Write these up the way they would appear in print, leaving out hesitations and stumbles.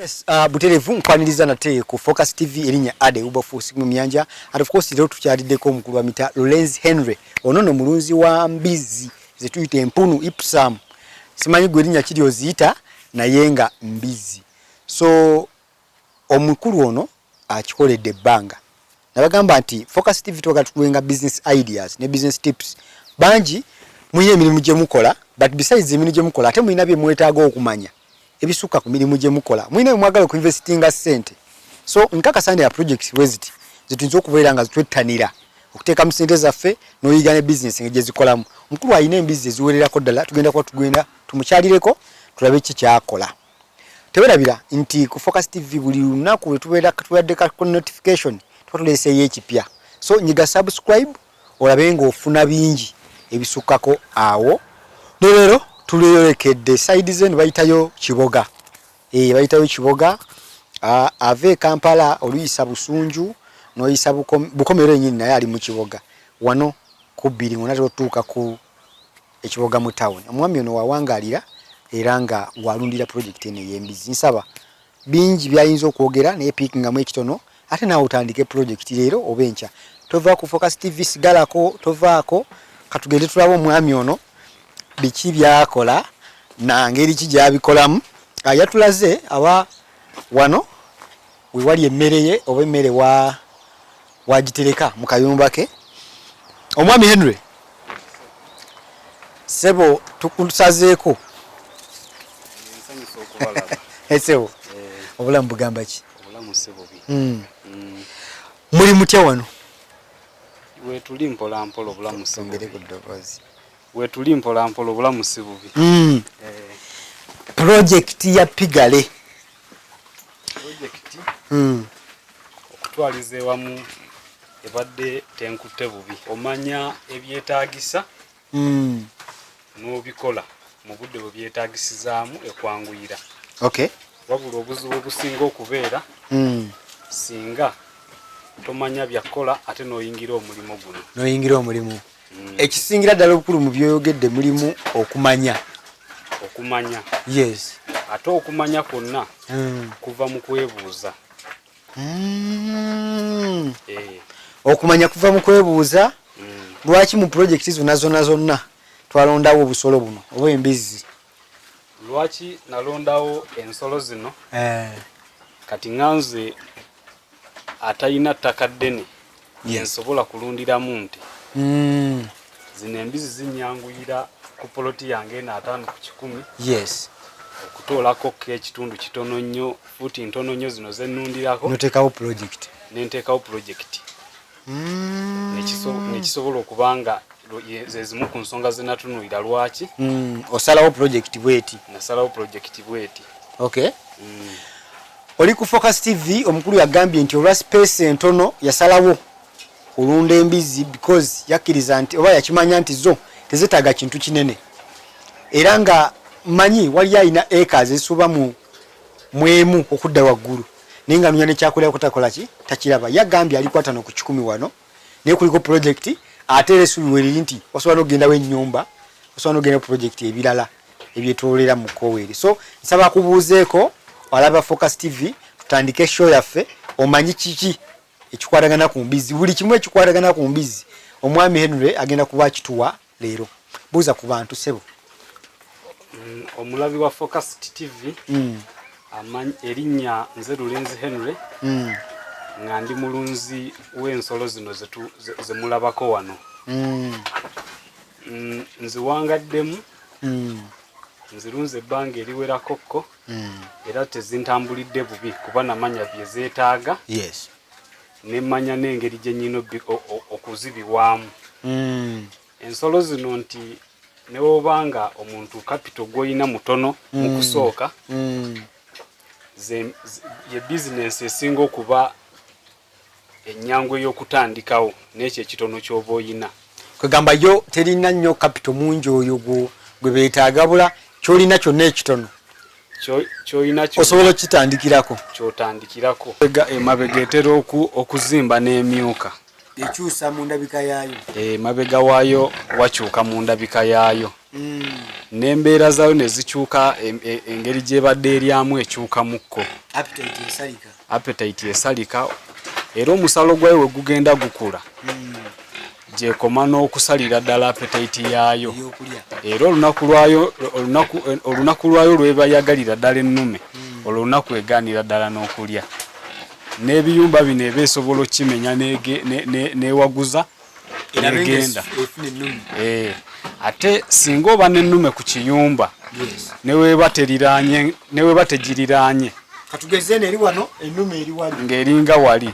Yes, Buterevu nkwaniriza nate ku Focus TV erinya Ade Ubafusi mu myanja. And of course lero tukyaliddeko omukulu wa mita Lorenz Henry. Ono no mulunzi wa mbizi zetuyite empunu Ipsam. Simanyi gwe erinya kiri oziyita nayenga mbizi. So omukulu ono akikoledde ebbanga. Nabagamba nti Focus TV tuwaga tukuwenga business ideas ne business tips. Banji muye emirimu gye mukola, but besides emirimu gye mukola ate muyina bye mwetaaga okumanya. Ebisuka ku mirimu gye mukola. Mwine mwagala ku investinga sente. So nkaka sande ya projects weziti zitunze okubeera nga zitwettanira okuteeka mu sente zaffe n'oyiga ne business ngeje zikolamu. Mukulu ayina embizi eziwererako ddala tugenda tumukyalireko tulabe ki kyakola. Tewerabira nti ku Focus TV buli lunaku tuwadde ku notification twatuleeseyo ekipya. So nyiga subscribe olabe ng'ofuna bingi ebisukkako awo. Lero tuleyolekedde side zen bayitayo Kiboga. Bayitayo Kiboga. Ave Kampala oluyisa Busunju noyisa Bukomero nyinyi naye ali mu Kiboga. Wano kubiri ngonato tuuka ku Ekiboga mu town. Omwami ono wawangalira era nga walundira project ene y'embizi. Nsaba bingi byayinza okwogera naye pikinga mu ekitono ate nawe utandike project lero obencha. Tova ku Focus TV sigalako tovaako katugende tulabo omwami ono biki byakola na ngeri ki gyabikolamu. Yatulaze aba wano we wali emmereye oba emmere wagitereka mu kayumba ke. Omwami Henry sebo tukusazeeko esebo obulamu bugamba ki? Obulamu sebo bi. Muri mutya wano? We tuli mpola mpola obulamu sebo. Ngere ku dovazi. We tuli mpola mpola obulamu sebo bi. Project ya Pigale. Project okutwalize wamu ebadde tenkutte bubi. Omanya ebyetaagisa n'obikola mu budde bwe byetaagisizaamu ekwanguyira. Okay. Wabula obuzibu obusinga okubeera singa tomanya byakola ate n'oyingira omulimu guno. N'oyingira omulimu. Ekisingira ddala obukulu mu byoyogedde mulimu okumanya. Okumanya. Yes. Ate okumanya kwonna kuva mu kwebuuza. Okumanya kuva mu kwebuuza. Lwaki mu project zonna twalondawo obusolo buno oba embizi? Lwaki nalondawo ensolo zino? Kati nganze atayina ttaka ddene yensobola kulundiramu nte. Zino embizi zinyanguyira ku poloti yange na 5 ku 10. Yes. Okutoolako ekitundu kitono nnyo futi ntono nnyo zino zennundirako. Notekawo project. Nentekawo project. Nekisobola okubanga zezimu ku nsonga zenatunuulira lwaki. Osalawo project bweti. Nasalawo project bweti. Okay. Oli ku Focus TV omukulu yagambye nti olwa space entono yasalawo olunda embizi because yakkiriza nti oba yakimanya nti zo tezetaaga kintu kinene. Era nga manyi wali ayina acres esuba mwemu okudda waggulu. Ninga mnyane kyakulya kutakola ki takiraba. Yagambye alikwata no ku 10 wano. Ne kuliko project ate esubi weriri nti osobola ogenda w'ennyumba osobola ogenda project ebirala ebyetoolera mu Koweri. So nsaba kubuuzeeko walaba Focus TV tutandike show yaffe omanyi kiki ekikwatagana ku mbizi. Buli kimu ekikwatagana ku mbizi omwami Henry agenda kuba kituwa leero. Buuza ku bantu sebo. Omulabi wa Focus TV erinnya nze Lorenz Henry nga ndi mulunzi w'ensolo zino ze mulabako wano. Nziwangaddemu nzirunze ebbanga eriwerakokko era tezintambulidde bubi kuba namanya bye zeetaaga. Yes. Nemmanya n'engeri gye nnyina okuzibiwamu. Ensolo zino nti newobanga omuntu capital gw'oyina mutono mu kusooka ye business esinga okuba ennyangu ey'okutandikawo n'ekyo ekitono ky'oba oyina. Kwegamba yo terina nnyo capital mungi oyo gwe beetaaga bula ky'olina kyonna ekitono. Ky'olina osobola okitandikirako. Ky'otandikirako. Emabega etera okuzimba n'emyuka. Ekyusa mu ndabika yaayo. Mabega waayo wakyuka mu ndabika yaayo. n'embeera zaayo ne zikyuka engeri gy'ebadde eryamu ekyuka mukko appetite esalika era omusalo gwayo we gugenda gukula gyekoma n'okusalira ddala appetite yaayo era olunaku lwayo lweba yagalira ddala ennume olwo olunaku egaanira ddala n'okulya n'ebiyumba bino eba esobola okukimenya newaguza negenda ate singa oba n'ennume ku kiyumba neweeba tegiriraanye ng'eringa wali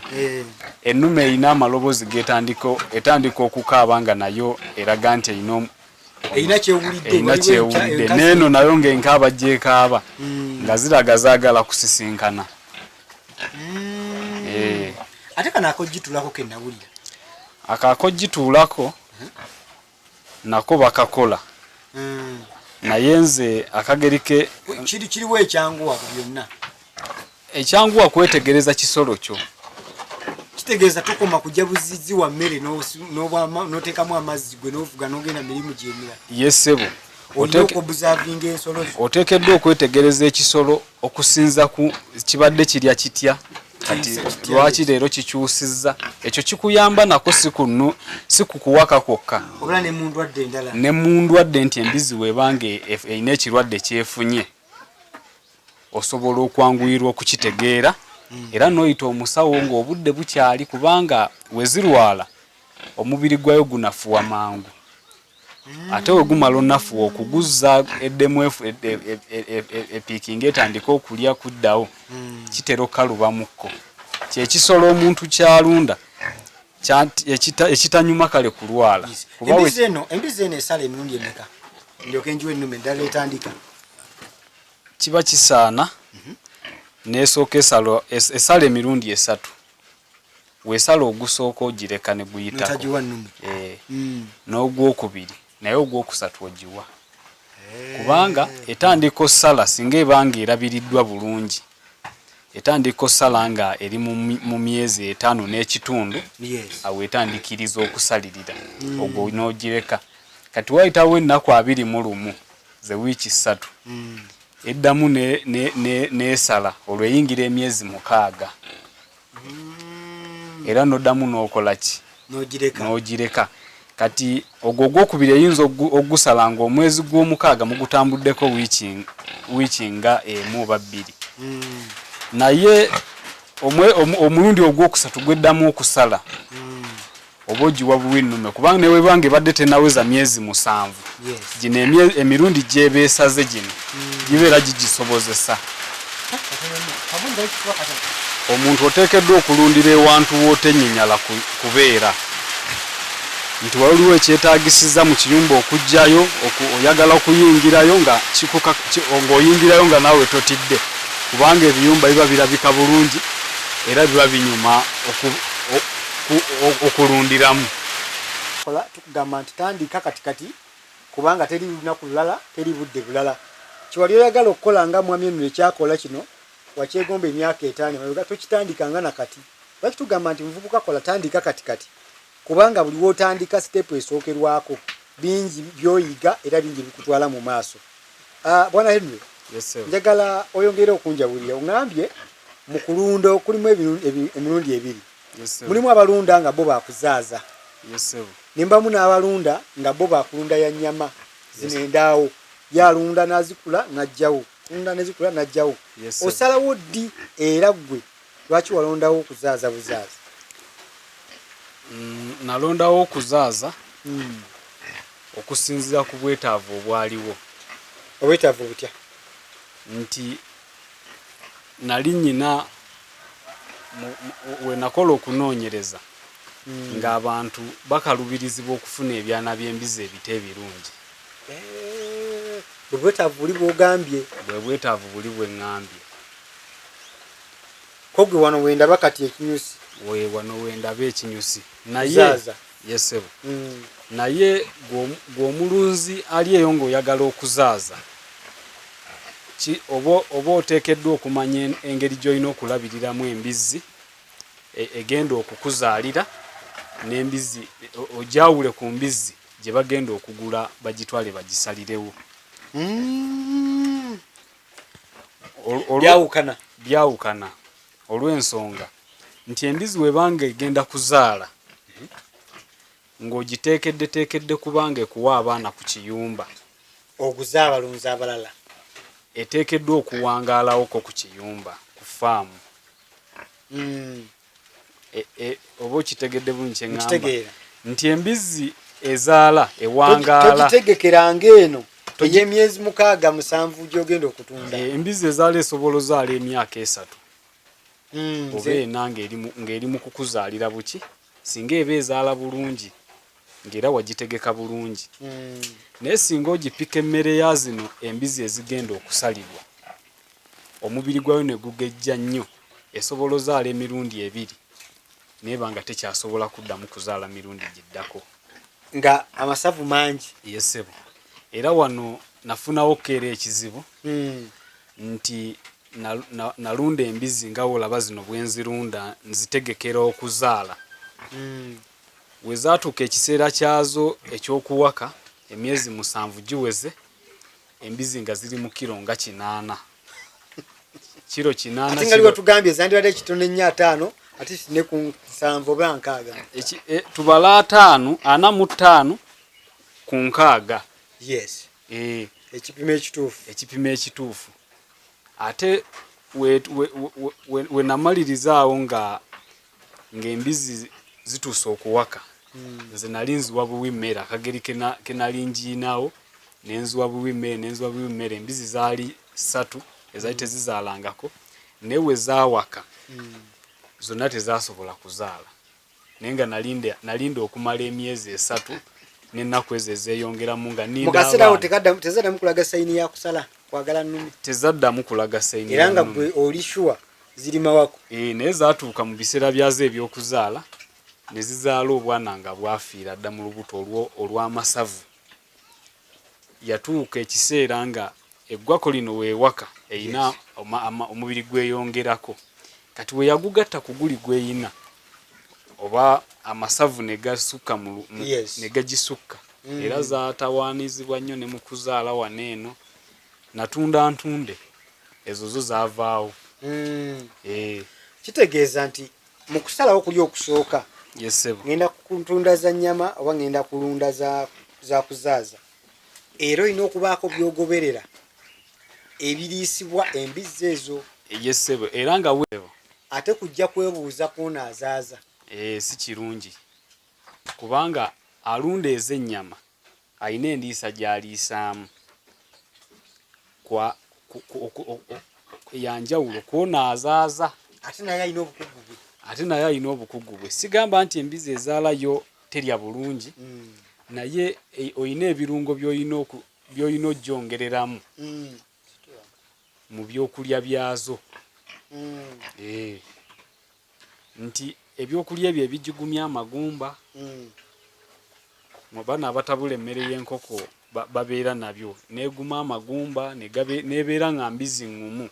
ennume erina amaloboozi etandika okukaaba nga nayo eraga nti erina kyewulidde neeno nayo ng'enkaaba gyekaaba nga ziraga zaagala kusisinkana. Ate kana akogitulako kenawulira akakogituulako nako bakakola naye nze akageri ke kiriwo ekyanguwa byonna ekyanguwa kwetegereza kisolo kyo kitegeeza tukoma kujja buzizi wa mmere n'oteekamu amazzi gwe n'ovuga n'ogenda mirimu gy'emira yesebo ensolo oteekeddwa okwetegereza ekisolo okusinza ku kibadde kirya kitya kati lwaki leero kikyusizza ekyo kikuyamba nako si kukuwaka kwokka ne mu ndwadde nti embizi weebanga erina ekirwadde kyefunye osobola okwanguyirwa okukitegeera era n'oyita omusawo ng'obudde bukyali kubanga wezirwala omubiri gwayo gunafuwa mangu ate we gumala onafuwa okuguzza eddemu epiikinga etandika okulya kuddawo kitera okaluba mukko kyekisolo omuntu kyalunda ekitanyuma kale kulwala. Embizi eno esala emirundi emeka ndyoke njiwa ennume eddala etandika kiba kisaana n'esooka esala emirundi 3 weesala ogusooka ogireka ne guyitako n'ogwokubiri naye ogwokusatu ogiwa kubanga etandika osala singa ebanga erabiriddwa bulungi etandika osala nga eri mu myezi 5 n'ekitundu awo etandikiriza okusalirira ogwo n'ogireka kati wayitawo ennaku 21 ze wiiki 3 eddamu n'esala olweyingira emyezi 6 era n'oddamu n'okola ki n'ogireka kati ogwo gwokubiri eyinza ogusala nga omwezi gw'omukaaga mugutambuddeko wiiki nga 1 oba 2 naye omulundi ogwokusatu gweddamu okusala oba ogiwa buwinnume kubanga newebanga ebadde tenaweza myezi 7 gino emirundi gyebeesaze gino gibeera gigisobozesa. Omuntu oteekeddwa okulundira ewantu wootenyinyala kubeera nti waliwo ekyetaagisiza mu kiyumba okujjayo oyagala okuyingirayo ng'oyingirayo nga naawe totidde kubanga ebiyumba biba birabika bulungi era biba binyuma okulundiramu. Tukugamba nti tandika katikati kubanga teri lunaku lulala teri budde bulala kiwali oyagala okukola nga mwami eno ekyakola kino wakyegomba emyaka 5 tokitandikanga nakati lwaki tugamba nti muvubuka kola tandika katikati kubanga buli wootandika sitepu esookerwako bingi byoyiga era bingi bikutwala mu maaso. Bwana Henry, njagala oyongere okunjawulira oŋambye mu kulunda okulimu emirundi 2 mulimu abalunda nga bo bakuzaaza nimbamu n'abalunda nga bo bakulunda ya nnyama zino endaawo yalunda nazikula najjawo lunda nezikula najjawo osalawo ddi era gwe lwaki walondawo okuzaaza buzaaza? Nalondawo okuzaaza okusinziira ku bwetaavu obwaliwo. Obwetaavu butya? Nti nali nnyina we nakola okunoonyereza ng'abantu bakalubirizibwa okufuna ebyana by'embizi ebito ebirungi. Bwe bwetaavu buli bw'ogambye? Bwe bwetaavu buli bwe ŋŋambye. Ko gwe wano wendaba kati ekinyusi? Wano wendaba ekinyusi naye yesebo naye gw'omulunzi ali eyo ng'oyagala okuzaaza oba oteekeddwa okumanya engeri gy'olina okulabiriramu embizi egenda okukuzaalira n'embizi ojawule ku mbizi gye bagenda okugula bagitwale bagisalirewo byawukana olw'ensonga nti embizi webanga egenda kuzaala ng'ogiteekedde kubanga ekuwa abaana ku kiyumba okuza abalunzi abalala eteekeddwa okuwangaalawoko ku kiyumba ku faamu. Oba okitegedde bulungi kye ŋŋamba nti embizi ezaala ewangaala togitegekeranga eno ey'emyezi 6-7 gy'ogenda okutunda. Embizi ezaala esobola ozaala emyaka 3 oba 4 ng'eri mu kukuzaalira buki singa eba ezaala bulungi ng'era wagitegeka bulungi. Naye singa ogipika emmere ya zino embizi ezigenda okusalibwa omubiri gwayo ne gugejja nnyo esobola ozaala emirundi 2 neba nga tekyasobola kuddamu kuzaala mirundi giddako nga amasavu mangi. Yesebo era wano nafunawo keera ekizibu nti nalunda embizi nga olaba zino bwenzirunda nzitegekera okuzaala. We zaatuuka ekiseera kyazo ekyokuwaka emyezi 7 giweze embizi nga ziri mu kiro nga 8 kiro 8 ate nga liwo tugambye zandibadde kitone 5 ate ne ku 7 oba 6 tubala 45 ku 6. Yes. Ekipimo ekituufu ate we namalirizawo ng'embizi zituuse okuwaka nze nali nziwa buwi mmere akageri ke nali njiinawo nenziwa buwi mmere embizi zaali 3 ezaali tezizaalangako naye we zaawaka zonna tezasobola kuzaala naye nga nalinda okumala emyezi 3 n'ennaku ezo ezeeyongeramu nga mukaseerawo tezaddamu kulaga sayini ya kusala kwagala nnumi tezaddamu kulaga sayini era nga gwe oli sure ziri mawako. Naye zaatuuka mu biseera byazo ebyokuzaala ne zizaala obwana nga bwafiira dda mu lubuto olw'amasavu. Yatuuka ekiseera nga eggwako lino weewaka eyina omubiri gweyongerako kati we yagugatta ku guli gweyina oba amasavu ne gasukka ne gagisukka era zaatawaanizibwa nnyo ne mu kuzaala wano eno natunda ntunde ezo zo zaavaawo. Kitegeeza nti mu kusalawo kuli okusooka ngenda kutunda za nnyama oba ngenda kulunda za kuzaaza era olina okubaako byogoberera ebiriisibwa embizi ezo. Yesebo era nga weebo ate kujja kwebuuza kunaazaaza si kirungi kubanga alunda ez'ennyama alina endiisa gy'aliisaamu yanjawulo kwonaazaaza ate naye alina obukugu bwe. Sigamba nti embizi ezaalayo terya bulungi naye olina ebirungo by'olina ogyongereramu mu byokulya byazo. Nti ebyokulya ebyo ebigigumya amagumba mu baana abatabula emmere y'enkoko babeera nabyo neeguma amagumba nebeera nga mbizi ŋŋumu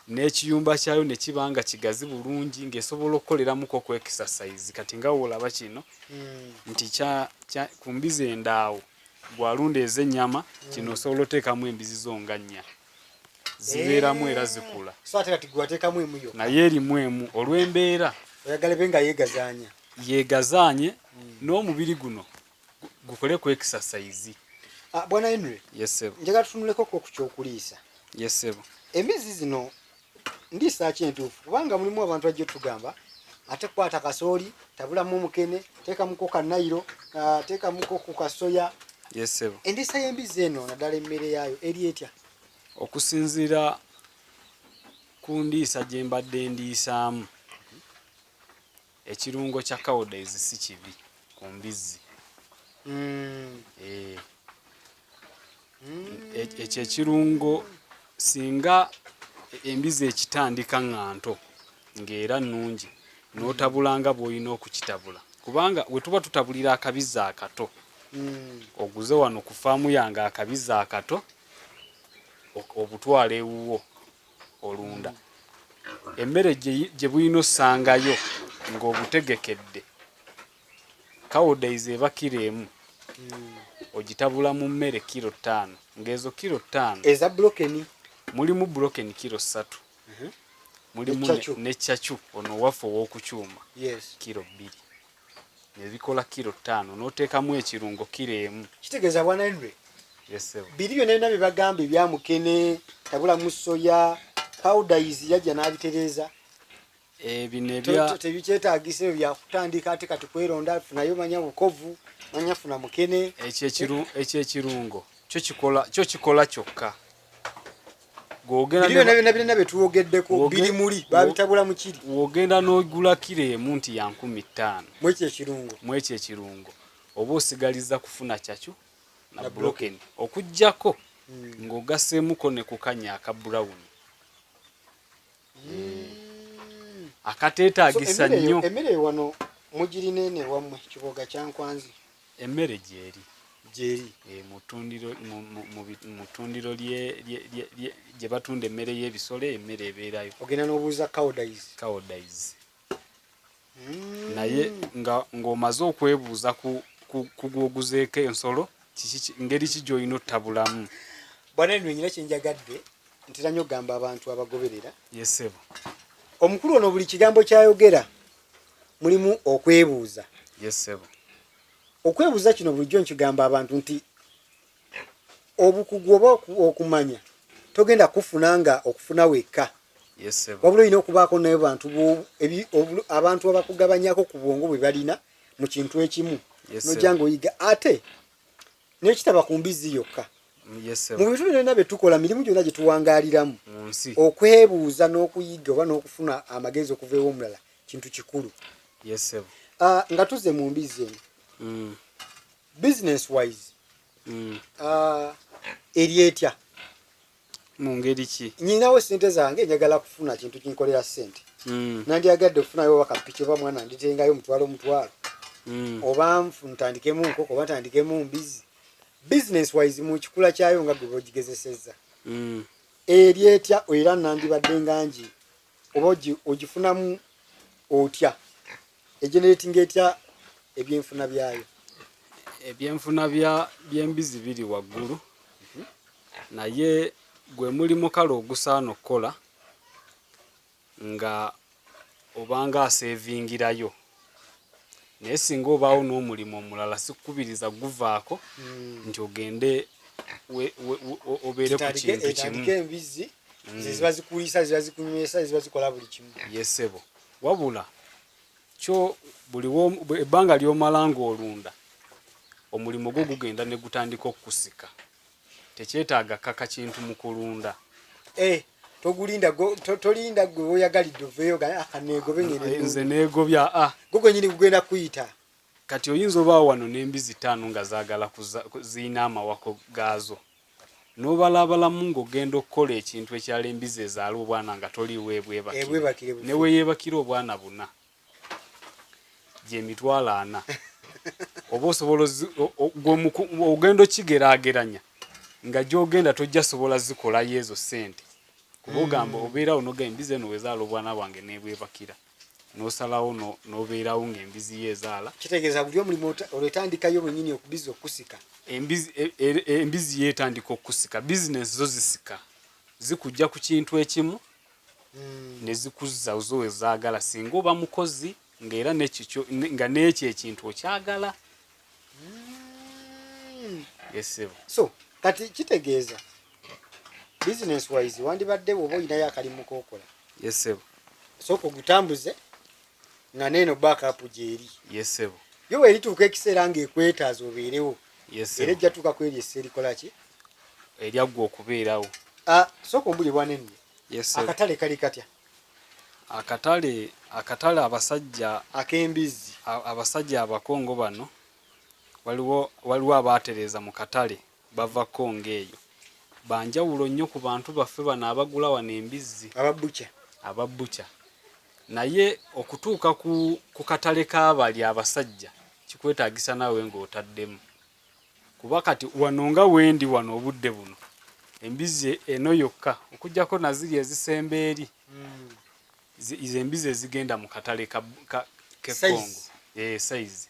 n'ekiyumba kyayo ne kiba nga kigazi bulungi ng'esobola okukoleramuko ku exercise. Kati nga woolaba kino nti ku mbizi endaawo bw'alunda ez'ennyama kino osobola oteekamu embizi zo nga 4 zibeeramu era zikula naye erimu emu olw'embeera oyagala be nga yeegazaanye n'omubiri guno gukole ku exercise. Bwana Henry, njagala tutunuleko ku kyokuliisa. Embizi zino ndiisa ki entuufu kubanga mulimu abantu bajja tugamba ate kwata kasooli tabulamu omukene teekamuko kanayiro teekamuko ku kasoya. Endiisa y'embizi eno naddala emmere yaayo eri etya? Okusinziira ku ndiisa gye mbadde ndiisaamu ekirungo kya cowdays si kibi ku mbizi. Ekyo ekirungo singa embizi ekitandika ŋŋanto ng'era nnungi n'otabulanga bw'olina okukitabula kubanga we tuba tutabulira akabizi akato oguze wano ku faamu yange akabizi akato obutwala ewuwo olunda emmere gye bulina ossangayo ng'obutegekedde cowdays eba kiro emu ogitabula mu mmere kilo 5 ngezo kilo 5 eza broken mulimu broken kilo 3 mulimu ne chachu ono wafu owokukyuma yes kilo 2 ne bikola kilo 5 n'oteekamu ekirungo kilo 1 kitegeeza bwana Henry yes biri byonna bina byebagambe byamukene tabula mu soya powders yajja n'abitereeza bino ebya tebikyetaagisa ebyo byakutandika ate kati kweronda funayo manya bukovu manya funa mukene ekyekirungo kyo kikola kyokka byonna betuwogeddeko biri muli babitabula mu kiri wogenda n'ogula kilo 1 nti ya 15 mwekyo ekirungo oba osigaliza kufuna kyakyo na broken okujjako ng'ogaseemuko ne kukanya aka brown akateetaagisa nnyo emmere wano mugirinene wammwe kiboga kyankwanzi emmere gyeri mu ttundiro gye batunda emmere y'ebisolo emmere ebeerayo ogenda n'obuuza cowdies naye ng'omaze okwebuuza ku gwoguzeeko ensolo ngeri ki gy'olina ottabulamu bwana eno nyina kyenjagadde ntera nnyo okugamba abantu abagoberera yesebo omukulu ono buli kigambo kyayogera mulimu okwebuuza yesebo okwebuuza kino bulijjo nkigamba abantu nti obukugu oba okumanya togenda kufuna nga okufuna wekka wabula olina okubaako naye abantu abakugabanyako ku bwongo bwe balina mu kintu ekimu nojja ng'oyiga ate n'ekitaba ku mbizi yokka mu bintu byonna bye tukola mirimu gyonna gye tuwangaaliramu okwebuuza n'okuyiga oba n'okufuna amagezi okuva ew'omulala kintu kikulu nga tuze mu mbizi eno business wise eri etya mu ngeri ki nyinawo sente zange njagala kufuna kintu kinkolera sente nandyagadde okufunayo oba kapiki oba mwana nditengayo omutwalo oba ntandikemu nkoko oba ntandikemu mbizi business wise mu kikula kyayo nga gwe ogigezesezza eri etya era nandibadde ngangi oba ogifunamu otya egenerating etya ebyenfuna byayo ebyenfuna by'embizi biri waggulu naye gwe mulimu kale ogusaana okukola nga obanga asevingirayo naye singa obaawo n'omulimu omulala sikukubiriza guvaako nti ogende obeere ku kintu kimu embizi ziba zikulisa ziba zikunywesa ziba zikola buli kimu yesebo wabula kyo ebbanga ly'omala ng'olunda omulimu gwo gugenda ne gutandika okukusika tekyetaaga kaka kintu mu kulunda tolinda gwe oyagalidde oveeyo kaneegobe nze neegobya gwe nyini kugenda kuyita kati oyinza obaawo wano n'embizi 5 nga zaagala ziyina amawako gaazo n'obalaabalamu ng'ogenda okukola ekintu ekyala embizi ezaala obwana nga toliiwo ebwebakire ne weeyeebakira obwana 4 gy'emitwalo 4 oba osobola ogenda okigeraageranya nga gy'ogenda tojja sobola zikolayo ezo sente kuba ogamba obeerawo noga embizi eno wezaala obwana bwange n'ebwebakira n'osalawo n'obeerawo ng'embizi ye ezaala kitegeeza buli omulimu olwetandikayo bwennyini okubizi okusika embizi yeetandika okusika bizinesi zo zisika zikujja ku kintu ekimu ne zikuzza zo wezaagala singa oba mukozi ng'era nga n'ekyo ekintu okyagala yesebo so kati kitegeeza business wise wandibadde oba olinayo akalimu k'okola yesebo sooka ogutambuze nga neeno backup gyeri yesebo yo weerituuka ekiseera ng'ekwetaaza obeerewo era ejja tuuka ku eryo erikola ki eryaggwa okubeerawo sooka ombuli bwanenne akatale kali katya akatale abasajja ak'embizi abasajja abakongo bano waliwo abaatereeza mu katale bava Kongo eyo banjawulo nnyo ku bantu baffe bano abagula wano embizi ababbuca naye okutuuka ku katale k'abali abasajja kikwetaagisa naawe ng'otaddemu kuba kati wano nga wendi wano obudde buno embizi eno yokka okujjako naziri ezisemba eri izo embizi ezigenda mu katale k'Ekongo size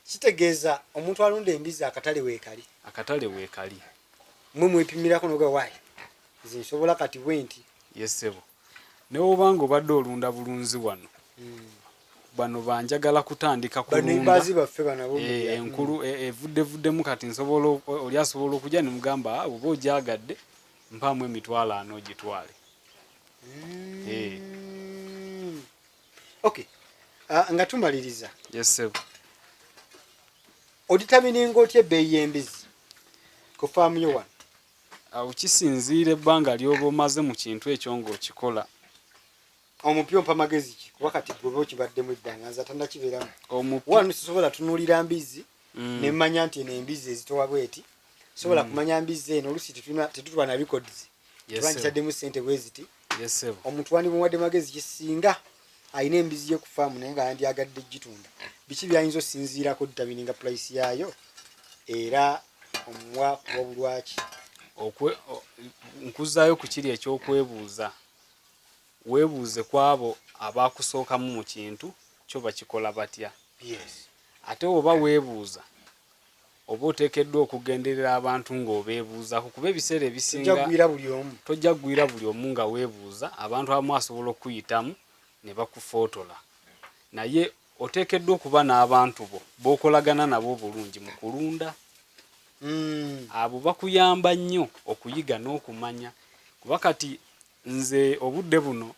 kitegeeza omuntu alunda embizi akatale weekali mwe mwepimirako noga wayi nze nsobola kati bwenti yesebo ne obanga obadde olunda bulunzi wano bano banjagala kutandika kulunda baffe banabo enkulu evuddevuddemu kati nsobola oli asobola okujja ne mugamba oba ogyagadde mpaamu emitwalo 4 ogitwale. Okay. Nga tumaliriza. Yes sir. Oditamininga otya ebbeeyi y'embizi ku faamu yo wano? Kisinziira ebbanga ly'oba omaze mu kintu ekyo ng'okikola. Omupya ompa magezi ki kuba kati bw'oba okibaddemu eddanga nze tannakibeeramu. Wano sisobola tunuulira mbizi ne mmanya nti eno embizi ezitowa bweti. Sobola kumanya mbizi eno oluusi tetutwa na records. Tubangitaddemu ssente bwe ziti. Yes sir. Omuntu wandimuwadde magezi kisinga ayina embizi ye ku faamu naye nga yandyagadde gitunda. Biki byayinza osinziirako oditamininga price yaayo era omuwa wabulwaki? Nkuzaayo ku kiri eky'okwebuuza. Weebuuze ku abo abaakusookamu mu kintu kyo bakikola batya. Yes. Ate oba weebuuza oba oteekeddwa okugenderera abantu ng'obeebuuzako kuba ebiseera ebisinga tojja ggwira buli omu nga weebuuza abantu abamu asobola okuyitamu ne bakufootola. Naye oteekeddwa okuba n'abantu bo b'okolagana nabo bulungi mu kulunda. Abo bakuyamba nnyo okuyiga n'okumanya kuba kati nze obudde buno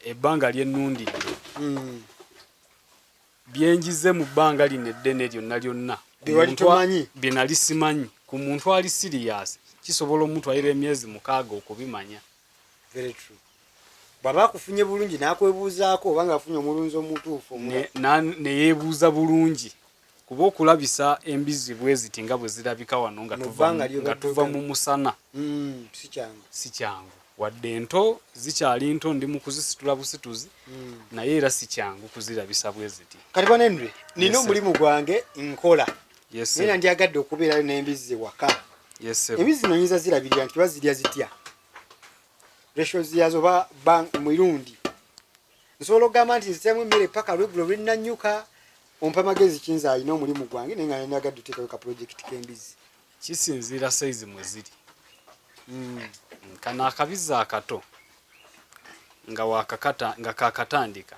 ebbanga ly'ennundidde byenjize mu bbanga lino eddene lyonna bye nali simanyi ku muntu ali sirias kisobola omutwalira emyezi 6 okubimanya. Very true. Baba akufunye bulungi n'akwebuuzaako oba ng'afunye omulunzi omutuufu ne yeebuuza bulungi kuba okulabisa embizi bwe ziti nga bwe zirabika wano nga tuva mu musana si kyangu wadde ento zikyali nto ndi mu kuzisitula busituzi naye era si kyangu kuzirabisa bwe ziti. Kati banenre nina omulimu gwange nkola naye ndyagadde okubeerayo n'embizi waka. Embizi zino nyinza zirabirira nti bazirya zitya ratios yazo ba mwirundi nsobola okugamba nti nzitemu emmere paka lwegulo lwennanyuka ompa magezi kinza alina omulimu gwange naye nga ndyagadde oteekayo ka project k'embizi. Kisinziira size mwe ziri. Kana akabiza akato nga kakatandika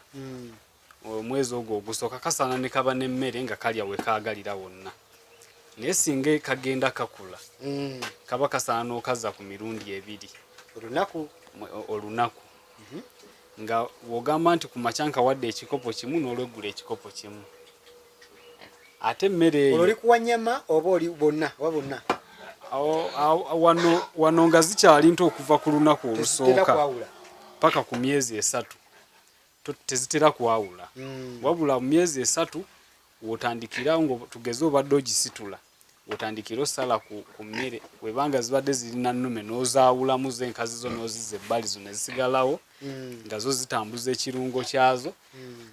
omwezi ogwo ogusooka kasaana ne kaba n'emmere nga kalya we kaagalira wonna. Naye singa kagenda kakula kaba kasaana okaza ku mirundi 2 olunaku nga wogamba nti ku makyanka wadde ekikopo kimu n'olweggula ekikopo kimu. Ate emmere oli kuwa nnyama oba oli bonna wano nga zikyali nto okuva ku lunaku olusooka paka ku myezi 3 tezitera kwawula. Wabula mu myezi 3 wotandikira ngo tugeze obadde ogisitula wotandikira osala ku mmere webanga zibadde zirina nnume n'ozaawulamu z'enkazi zo n'ozizza ebbali zo ne zisigalawo nga zo zitambuza ekirungo kyazo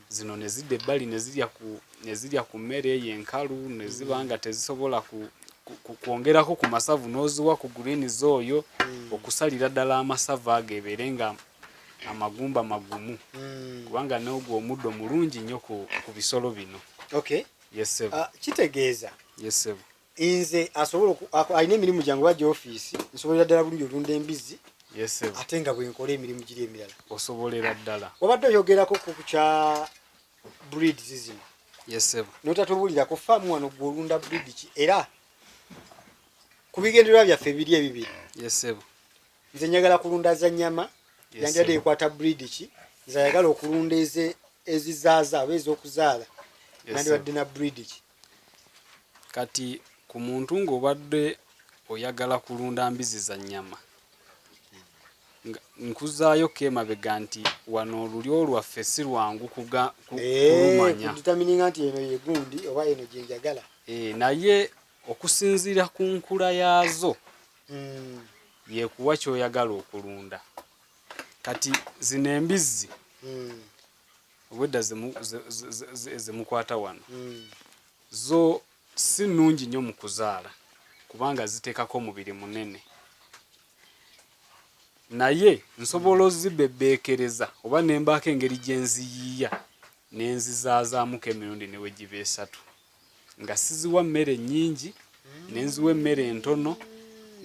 zino ne zidda ebbali ne zirya ku mmere eyo enkalu ne ziba nga tezisobola kwongerako ku masavu n'oziwa ku greens oyo okusalira ddala amasavu ago ebeere nga amagumba magumu kubanga n'ogwo omuddo mulungi nnyo ku bisolo bino. Okay. Yes sir. Kitegeeza. Yes sir. Inze asobola alina emirimu gyange wajja ofiisi nsobolera ddala bulungi olunda embizi. Yes sir. Ate nga bwe nkola emirimu giri emirala osobolera ddala. Wabadde oyogerako ku kya breeds zino. Yes sir. Notatubulira ku faamu wano gw'olunda breed ki era ku bigendererwa byaffe ebiri ebibiri. Yes sir. Nze njagala kulunda za nnyama yanjadde ekwata breed ki nze ayagala okulunda ezizaaza oba ez'okuzaala nandibadde na breed ki. Kati ku muntu ng'obadde oyagala kulunda mbizi za nnyama nkuzaayo kemabega nti wano olulyo lwaffe si lwangu kulumanya kuditamininga nti eno ye gundi oba eno gye njagala. Naye okusinziira ku nkula yaazo yekuwa ky'oyagala okulunda. Kati zino embizi obwedda zemukwata wano zo si nnungi nnyo mu kuzaala kubanga ziteekako omubiri munene. Naye nsobola ozibebbeekereza oba ne mbaako engeri gye nziyiiya nenzizaazamuko emirundi ne wegiba 3 nga siziwa mmere nnyingi nenziwa emmere entono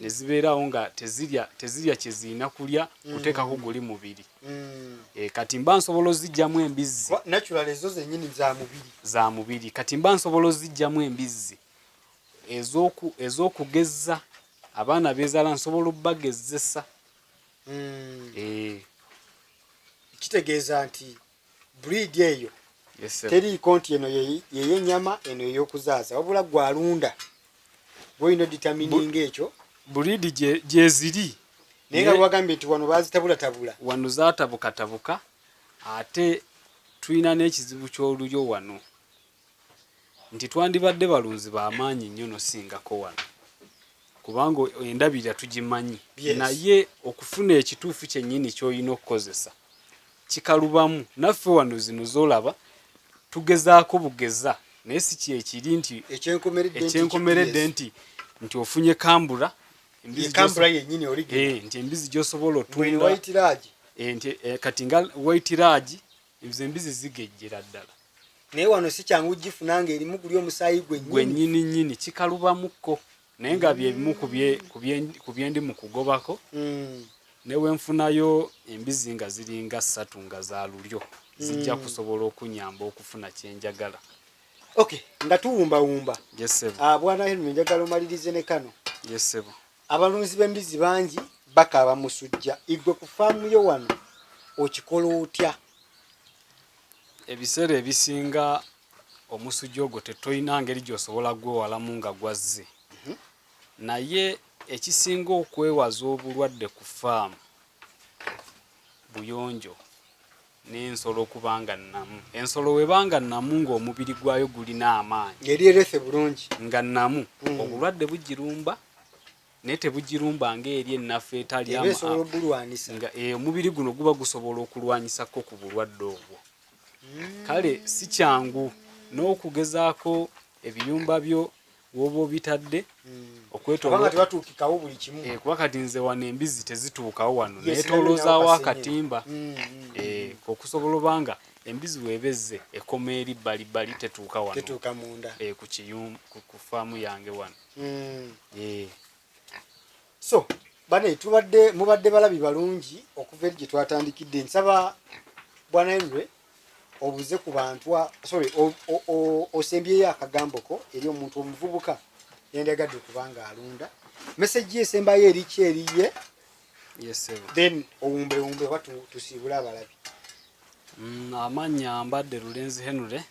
ne zibeerawo nga tezirya kyeziina kulya kuteekako guli mubiri. Kati mba nsobola ozijjamu embizzi natural ezo zennyini za mubiri. Kati mba nsobola ozijjamu embizzi ez'okugezza abaana beezaala nsobola obbagezesa. Kitegeeza nti breed eyo teriiko nti eno yeyennyama eno ey'okuzaaza wabula gwalunda gwolina determining ekyo breed gyeziri naye nga lwagambye nti wano bazitabulatabula wano zaatabukatabuka ate tulina n'ekizibu ky'olulyo wano nti twandibadde balunzi b'amaanyi nnyo nosingako wano kubanga endabirira tugimanyi naye okufuna ekituufu kyennyini ky'olina okukozesa kikalubamu. Naffe wano zino z'olaba tugezaako bugeza naye si kyekiri nti ekyenkomeredde nti ofunye kambula nti embizi gy'osobola otunda kati nga white ragi ezo embizi zigejjera ddala naye wano si kyangu gifuna nga erimu guli omusaayi gwennyini nnyini kikalubamukko naye nga byebimu ku byendi mu kugobako ne wenfunayo embizi nga ziringa 3 nga za lulyo zijja kusobola okunyamba okufuna kyenjagala. Nga tuwumbawumba bwana Henry njagala omalirize ne kano abalunzi b'embizi bangi bakaaba musujja igwe ku faamu yo wano okikola otya? Ebiseera ebisinga omusujja ogwo tetolina ngeri gy'osobola gwewalamu nga gwazze naye ekisinga okwewaza obulwadde ku faamu buyonjo n'ensolo okubanga nnamu. Ensolo webanga nnamu ng'omubiri gwayo gulina amaanyi ng'eryerese bulungi nga nnamu obulwadde bugirumba naye tebugirumba ng'eri ennaffe etali nga omubiri guno guba gusobola okulwanyisako ku bulwadde obwo. Kale si kyangu n'okugezaako ebiyumba byo woba obitadde kuba kati nze wano embizi tezituukawo wano neetooloozaawo akatimba okusobola obanga embizi weebezze ekoma eri bbalibbali tetuuka wano ku faamu yange wano. So bane mubadde balabi balungi okuva eri gye twatandikidde. Nsaba bwana Henry obuze ku bantu osembyeyo akagambo ko eri omuntu omuvubuka yendagadde okubanga alunda message esembayo eri ki eriye then owumbewumbe oba tusiibule abalabi. Amannya mbadde Lulenzi Henry.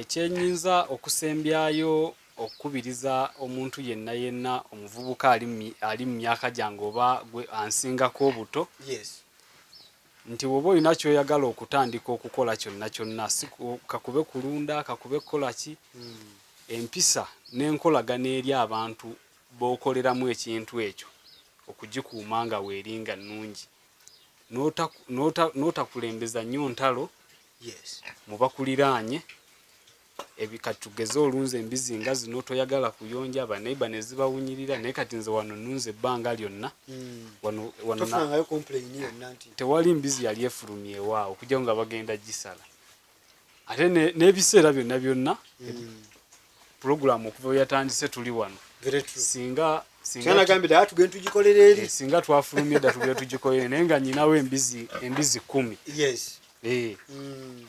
Kyenyinza okusembyayo okukubiriza omuntu yenna omuvubuka ali mu myaka gyange oba gwe ansingako obuto nti woba olina kyoyagala okutandika okukola kyonna si kakube kulunda kakube kukola ki empisa n'enkolagana eri abantu b'okoleramu ekintu ekyo okugikuuma nga weeringa nnungi n'otakulembeza nnyo ntalo mu bakuliraanye ebikatugeze olunze embizi nga zino toyagala kuyonja baneiba ne zibawunyirira naye kati nze wano nnunze ebbanga lyonna tewali mbizi yali efulumye ewaawo okujja nga bagenda gisala ate n'ebiseera byonna pulogulaamu okuva yatandise tuli wano singa twafulumye dda tugenda tugikolere naye nga nyinawo embizi 10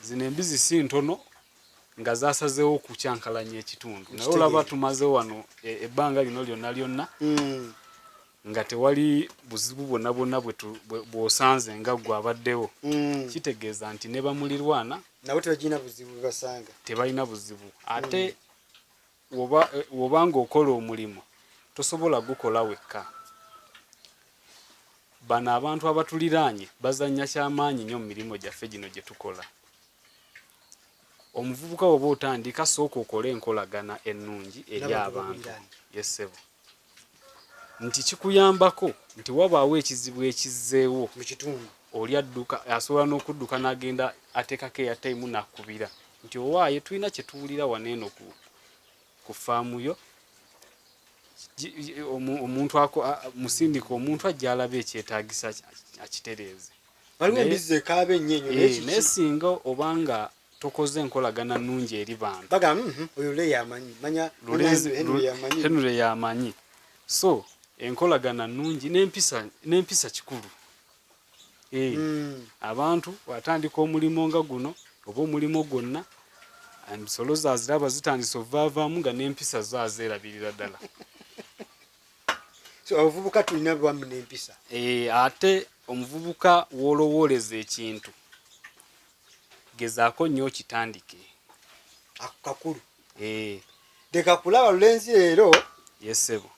zino embizi si ntono nga zasazeewo okukyankalanya ekitundu naye olaba tumaze wano ebbanga lino lyonna nga tewali buzibu bwonna bw'osanze nga gwe abaddewo kitegeeza nti ne bamulirwana nabo tebalina buzibu ate wobanga okola omulimu tosobola gukola wekka. Bano abantu abatuliraanye bazannya kyamaanyi nnyo mu mirimu gyaffe gino gye tukola. Omuvubuka oba otandika sooka okole enkolagana ennungi eri abantu nti kikuyambako nti wabaawo ekizibu ekizzeewo mu kitundu oli adduka asobola n'okudduka n'agenda ateekako eyataimu nakubira nti owaaye tulina kye tuwulira waneeno ku faamu yo omuntu musindika omuntu ajja alaba ekyetaagisa akitereeze. waliwo embizi ekaabe ennyo naye singa obanga tokoze enkolagana nnungi eri bantu bagamba oyo le yamanyi manya Henry yamanyi so enkolagana nnungi n'empisa kikulu abantu watandika omulimo nga guno oba omulimo gwonna ensolo zaziraba zitandise ovaavaamu nga n'empisa zazeerabirira ddala so abavubuka tulina bwamu n'empisa ate omuvubuka w'olowooleza ekintu gezaako nnyo okitandike kakulu leka kulaba Lulenzi leero yesebo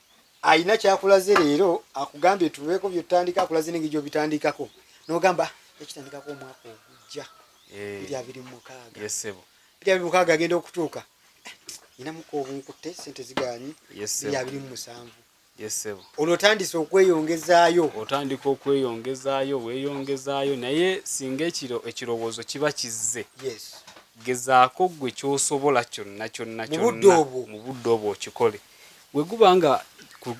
ayina kyakulaze leero akugambye tubeeko byotandika akulaze n'engeri gy'obitandikako n'ogamba ekitandikako omwaka ogujja 2026 yesebo 2026 agenda okutuuka inamuko obunkutte sente zigaanyi 2027 yesebo olwotandise okweyongezaayo otandika okweyongezaayo weeyongezaayo naye singa ekirowoozo kiba kizze gezaako gwe kyosobola kyonna mu budde obwo okikole bwe guba nga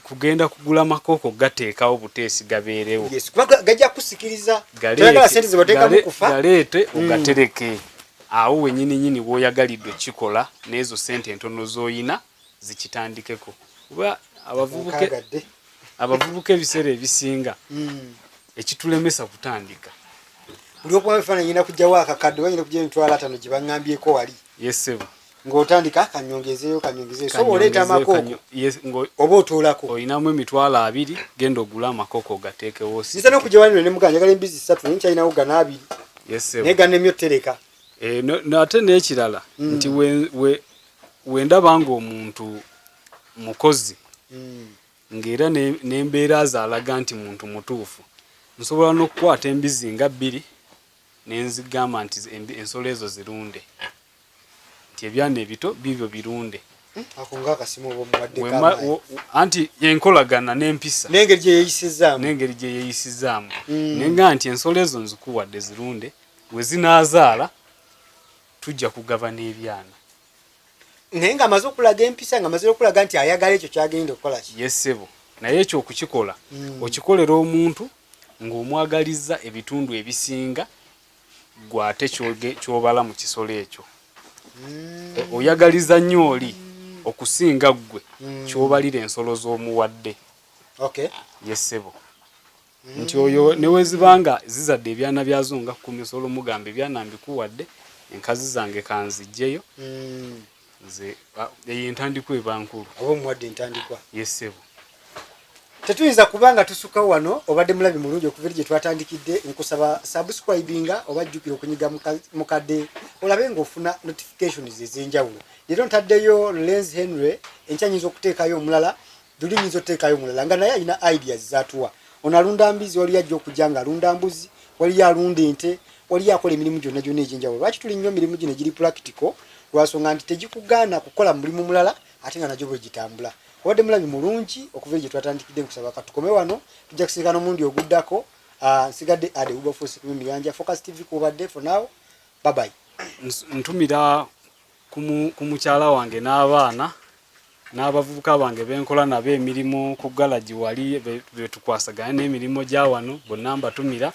kugenda kugula makooko gateekawo buteesi gabeerewo gajja kusikiriza tayagala sente zebateekamu kufa galeete ogatereke awo wenyininyini w'oyagalidde okikola n'ezo sente entono z'oyina zikitandikeko kuba abavubuka ebiseera ebisinga ekitulemesa kutandika buli okuba ebifaananyi nyina kujjawo akakadde oba nyina kujja emitwalo 5 gye baŋŋambyeko wali yesebo ng'otandika kanyongezeeyo soba oleeta amakooko oba otuulako oyinamu emitwalo 2 genda ogula amakooko ogateekewo nisa n'okujja wali ne muganja njagala embizi 3 naye nkyalinawo gana 2 naye gana emyo tereka ate n'ekirala nti wendaba ng'omuntu mukozi ng'era n'embeera zaalaga nti muntu mutuufu nsobola n'okukwata embizi nga 2 nenzigamba nti ensolo ezo zirunde nti ebyana ebito bibyo birunde anti yenkolagana n'empisa n'engeri gye yeeyisizaamu nenga nti ensolo ezo nzikuwadde zirunde we zinaazaala tujja kugaba n'ebyana naye ng'amaze okulaga empisa ng'amaze okulaga nti ayagala ekyo kyagenda okukola ki yesebo naye ekyo okukikola okikolera omuntu ng'omwagaliza ebitundu ebisinga gwate kyobala mu kisolo ekyo oyagaliza nnyo oli okusinga ggwe kyobalira ensolo z'omuwadde yesebo nti oyo newezibanga zizadde ebyana byazo nga 10 nsolo mugamba ebyana mbikuwadde enkazi zange kanzijjeyo nze entandikwa eba nkulu oba omuwadde entandikwa yesebo tetuyinza kubanga tusukawo wano obadde mulabi mulungi okuva eri gye twatandikidde nkusaba subscribinga oba jjukira okunyiga mukadde olabe ng'ofuna notifications ez'enjawulo leero ntaddeyo Lulenzi Henry enkya nyinza okuteekayo omulala luli nyinza okuteekayo omulala nga naye alina ideas zatuwa ono alunda mbizi waliyo ajja okujja nga alunda mbuzi waliyo alunda ente waliyo akola emirimu gyonna gyonna egy'enjawulo lwaki tuli nnyo emirimu gino egiri practical lwasonga nti tegikugaana kukola mulimu mulala ate nga nagyo bwe gitambula obadde mulabi mulungi okuva gye twatandikidde nkusaba katukome wano tujja kusinkana omundi oguddako nsigadde ade Wilberforce Kumuyanja Focus TV kubadde for now bye bye ntumira ku mukyala wange n'abaana n'abavubuka bange benkola nabo emirimu ku galaji wali betukwasaganya n'emirimu gya wano bonna mbatumira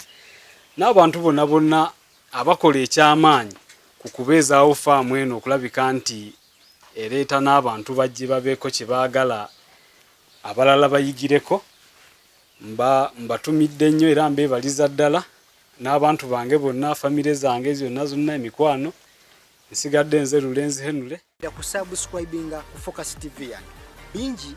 n'abantu bonna abakola ekyamaanyi ku kubeezaawo faamu eno okulabika nti ereeta n'abantu bajje babeeko kye baagala abalala bayigireko mbatumidde nnyo era mbeebaliza ddala n'abantu bange bonna famire zange zonna zonna emikwano nsigadde nze Lulenzi Henry ku subscribinga ku Focus TV yange bingi